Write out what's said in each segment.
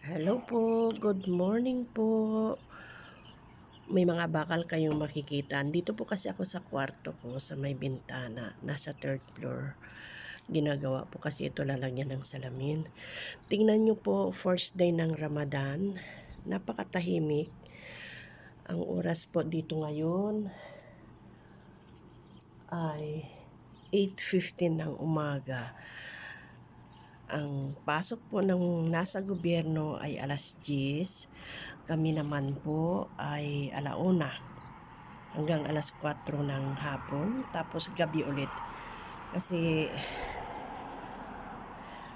Hello po, good morning po. May mga bakal kayong makikita. Dito po kasi ako sa kwarto ko sa may bintana, nasa third floor. Ginagawa po kasi ito lalagyan ng salamin. Tingnan nyo po, first day ng Ramadan. Napakatahimik. Ang oras po dito ngayon ay 8:15 ng umaga. Ang pasok po ng nasa gobyerno ay alas 10. Kami naman po ay alauna hanggang alas 4 ng hapon, tapos gabi ulit. Kasi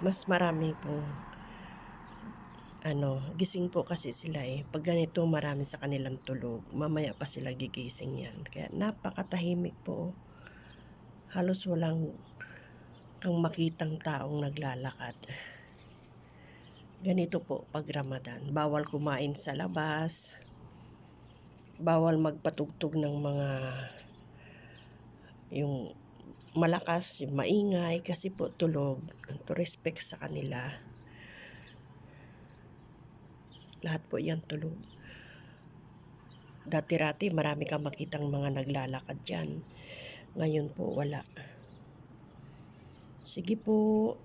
mas marami pong gising po kasi sila Pag ganito marami sa kanilang tulog, mamaya pa sila gigising yan. Kaya napakatahimik po. Halos walang kang makitang taong naglalakad. Ganito po pag Ramadan. Bawal kumain sa labas. Bawal magpatugtog ng mga yung malakas, yung maingay, kasi po tulog. To respect sa kanila. Lahat po yan tulog. Dati-rati marami kang makitang mga naglalakad dyan. Ngayon po wala. Sige po.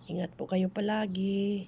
Ingat po kayo palagi.